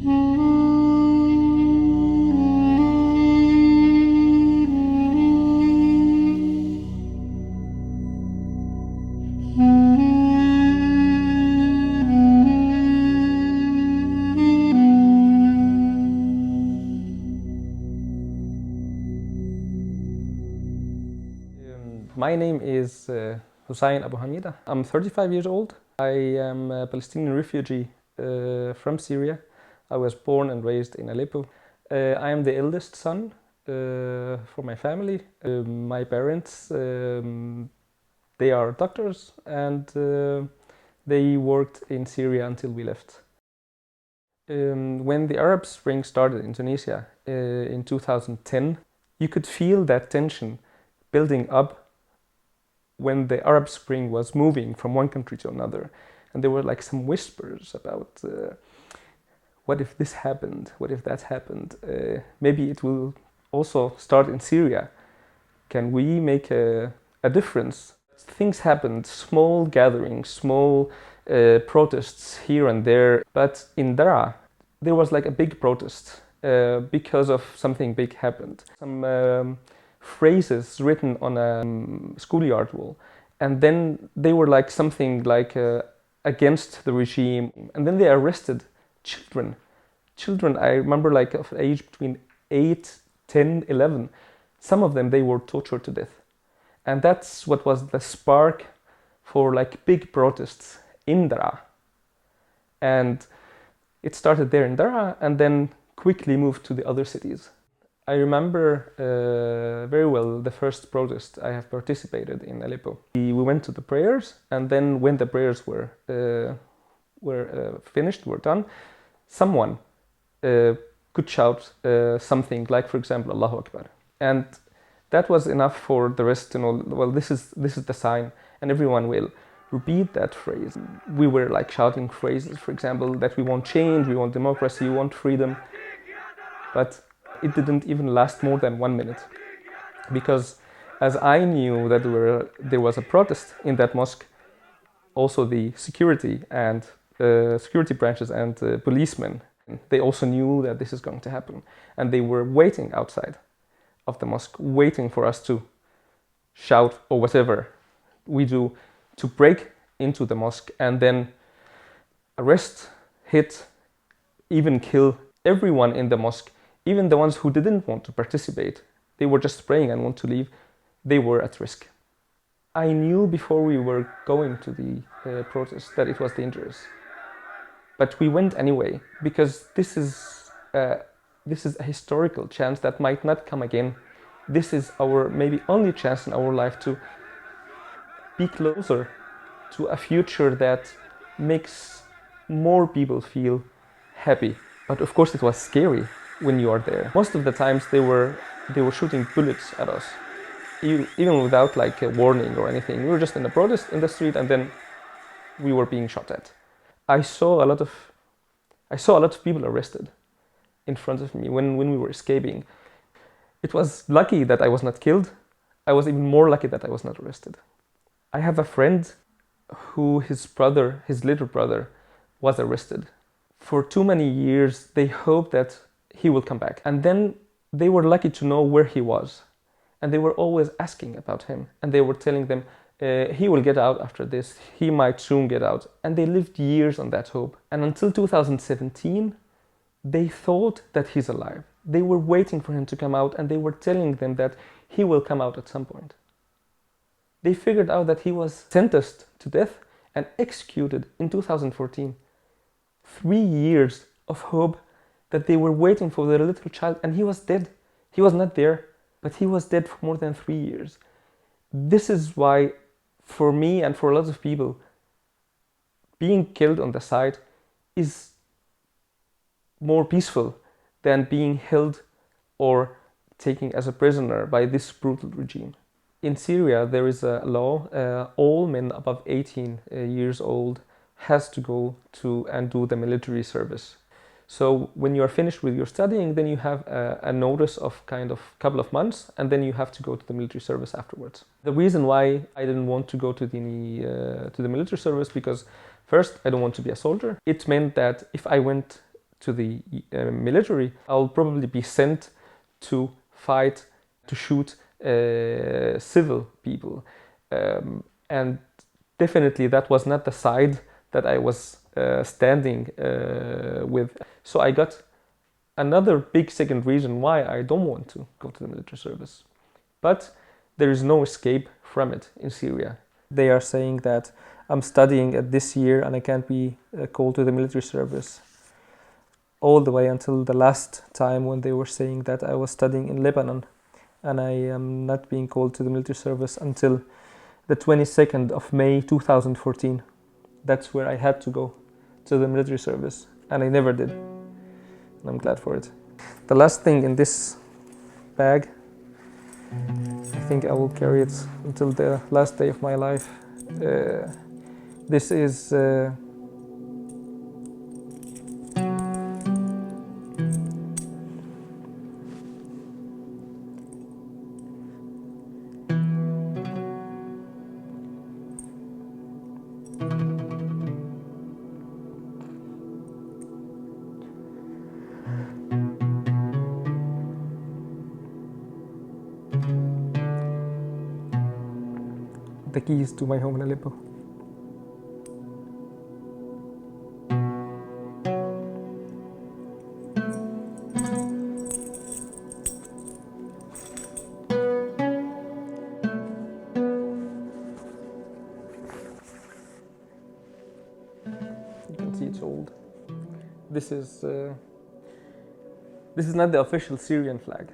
My name is Hussein Abu Hamida. I'm 35 years old. I am a Palestinian refugee from Syria. I was born and raised in Aleppo. I am the eldest son for my family. My parents, they are doctors, and they worked in Syria until we left. When the Arab Spring started in Tunisia in 2010, you could feel that tension building up when the Arab Spring was moving from one country to another. And there were like some whispers about what if this happened, what if that happened, maybe it will also start in Syria. Can we make a difference? Things happened, small gatherings, small protests here and there, but in Daraa there was like a big protest because of something big happened. Some phrases written on a schoolyard wall, and then they were like something like against the regime, and then they arrested children. I remember, like of age between 8, 10, 11. Some of them, they were tortured to death, and that's what was the spark for like big protests in Daraa. And it started there in Daraa and then quickly moved to the other cities. I remember very well the first protest I have participated in Aleppo. We went to the prayers, and then when the prayers were finished, were done, someone could shout something like, for example, Allahu Akbar, and that was enough for the rest to know, well, this is the sign, and everyone will repeat that phrase. We were like shouting phrases, for example, that we want change, we want democracy, we want freedom, but it didn't even last more than 1 minute, because as I knew that there was a protest in that mosque, also the security and security branches and policemen, they also knew that this is going to happen, and they were waiting outside of the mosque, waiting for us to shout or whatever we do to break into the mosque and then arrest, hit, even kill everyone in the mosque. Even the ones who didn't want to participate, they were just praying and want to leave, they were at risk. I knew before we were going to the protest that it was dangerous. But we went anyway, because this is a historical chance that might not come again. This is our maybe only chance in our life to be closer to a future that makes more people feel happy. But of course it was scary when you are there. Most of the times they were shooting bullets at us, even without like a warning or anything. We were just in a protest in the street, and then we were being shot at. I saw a lot of people arrested in front of me when we were escaping. It was lucky that I was not killed. I was even more lucky that I was not arrested. I have a friend who his little brother, was arrested. For too many years, they hoped that he will come back. And then they were lucky to know where he was. And they were always asking about him. And they were telling them, he will get out after this. He might soon get out. And they lived years on that hope. And until 2017, they thought that he's alive. They were waiting for him to come out, and they were telling them that he will come out at some point. They figured out that he was sentenced to death and executed in 2014. 3 years of hope that they were waiting for their little child, and he was dead. He was not there, but he was dead for more than 3 years. This is why, for me and for a lot of people, being killed on the side is more peaceful than being held or taken as a prisoner by this brutal regime. In Syria, there is a law, all men above 18 years old has to go to and do the military service. So when you are finished with your studying, then you have a notice of kind of couple of months, and then you have to go to the military service afterwards. The reason why I didn't want to go to the military service, because first, I don't want to be a soldier. It meant that if I went to the military, I'll probably be sent to fight, to shoot civil people. And definitely that was not the side that I was standing with. So I got another big second reason why I don't want to go to the military service. But there is no escape from it in Syria. They are saying that I'm studying at this year and I can't be called to the military service. All the way until the last time when they were saying that I was studying in Lebanon and I am not being called to the military service until the 22nd of May 2014. That's where I had to go to the military service, and I never did. And I'm glad for it. The last thing in this bag, I think I will carry it until the last day of my life. This is the keys to my home in Aleppo. You can see it's old. This is not the official Syrian flag,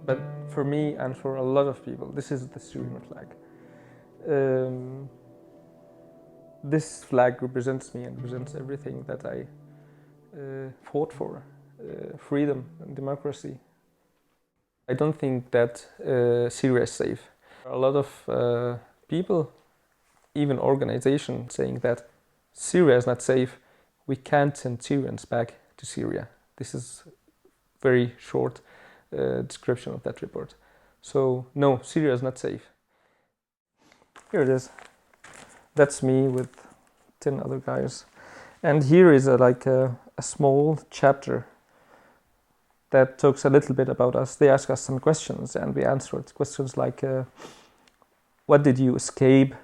but for me and for a lot of people, this is the Syrian flag. This flag represents me and represents everything that I fought for, freedom and democracy. I don't think that Syria is safe. A lot of people, even organizations, saying that Syria is not safe. We can't send Syrians back to Syria. This is very short description of that report. So no, Syria is not safe. Here it is. That's me with 10 other guys. And here is a small chapter that talks a little bit about us. They ask us some questions and we answered questions like, what did you escape?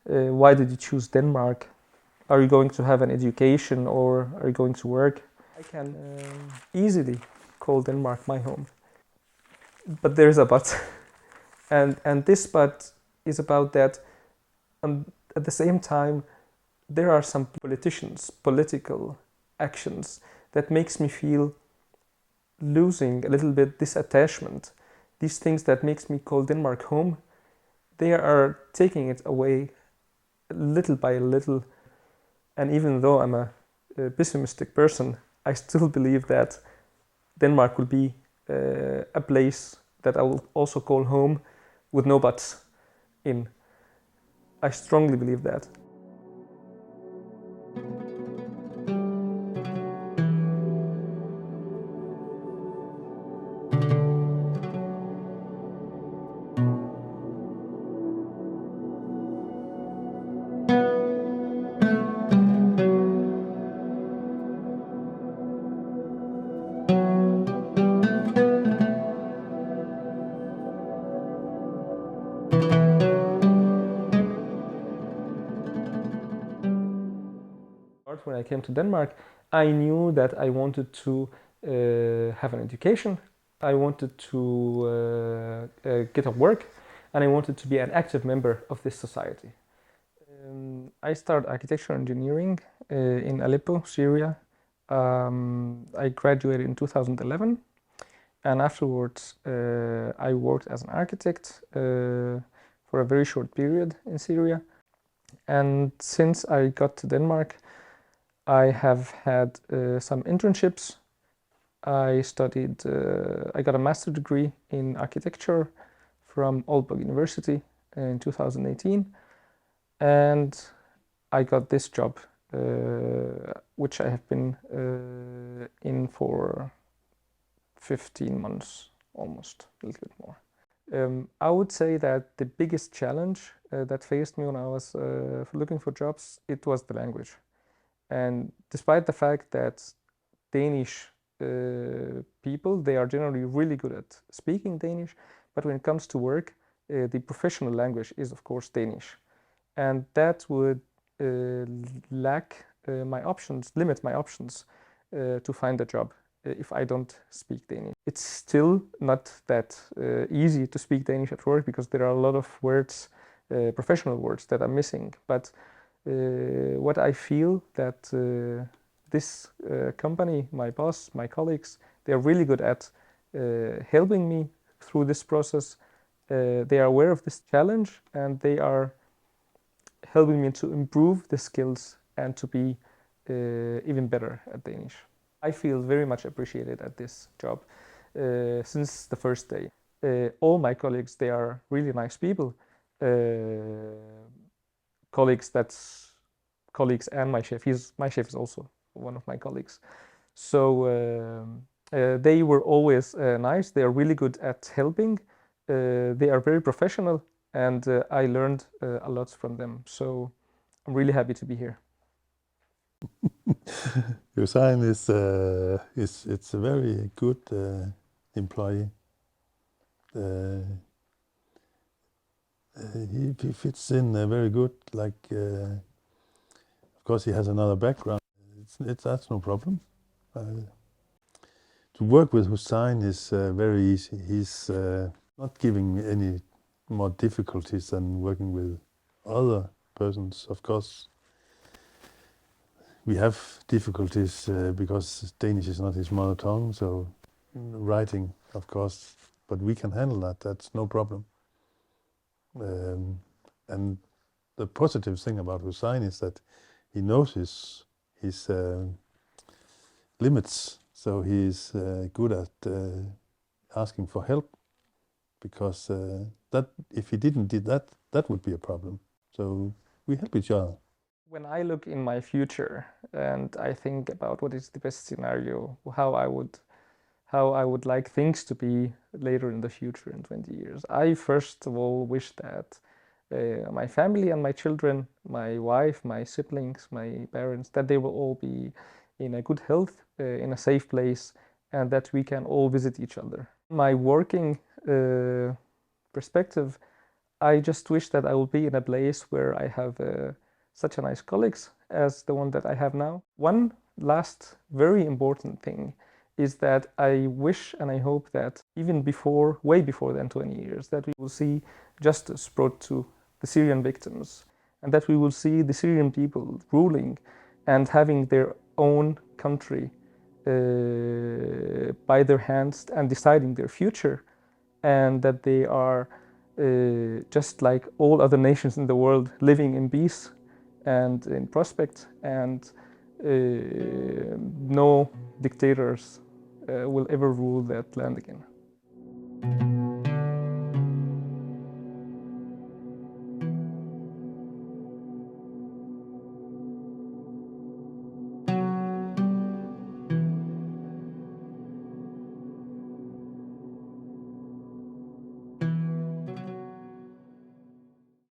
Why did you choose Denmark? Are you going to have an education or are you going to work? I can easily call Denmark my home. But there's a but. and this but is about that at the same time there are some political actions that makes me feel losing a little bit this attachment. These things that makes me call Denmark home, they are taking it away little by little. And even though I'm a pessimistic person, I still believe that Denmark will be a place that I will also call home with no buts in. I strongly believe that. When I came to Denmark, I knew that I wanted to have an education, I wanted to get a work, and I wanted to be an active member of this society. I started architecture engineering in Aleppo, Syria. I graduated in 2011, and afterwards I worked as an architect for a very short period in Syria. And since I got to Denmark, I have had some internships. I got a master's degree in architecture from Aalborg University in 2018. And I got this job, which I have been in for 15 months, almost, a little bit more. I would say that the biggest challenge that faced me when I was looking for jobs, it was the language. And despite the fact that Danish people, they are generally really good at speaking Danish, but when it comes to work, the professional language is of course Danish, and that would limit my options to find a job if I don't speak Danish. It's still not that easy to speak Danish at work because there are a lot of words, professional words that are missing. But what I feel that this company, my boss, my colleagues, they are really good at helping me through this process. They are aware of this challenge and they are helping me to improve the skills and to be even better at Danish. I feel very much appreciated at this job since the first day. All my colleagues, they are really nice people. Colleagues and my chef. My chef is also one of my colleagues. So they were always nice. They are really good at helping. They are very professional, and I learned a lot from them. So I'm really happy to be here. Hussein it's a very good employee. He fits in very good. Like, of course, he has another background. That's no problem. To work with Hussein is very easy. He's not giving me any more difficulties than working with other persons. Of course, we have difficulties because Danish is not his mother tongue, so writing, of course, but we can handle that. That's no problem. And the positive thing about Hussein is that he knows his limits, so he's good at asking for help, because that if he didn't did that, that would be a problem. So we help each other. When I look in my future and I think about what is the best scenario, how I would like things to be later in the future in 20 years, I first of all wish that my family and my children, my wife, my siblings, my parents, that they will all be in a good health, in a safe place, and that we can all visit each other. My working perspective, I just wish that I will be in a place where I have such a nice colleagues as the one that I have now. One last very important thing is that I wish and I hope that even before, way before than 20 years, that we will see justice brought to the Syrian victims, and that we will see the Syrian people ruling and having their own country by their hands and deciding their future, and that they are just like all other nations in the world, living in peace and in prospect, and no dictators will ever rule that land again.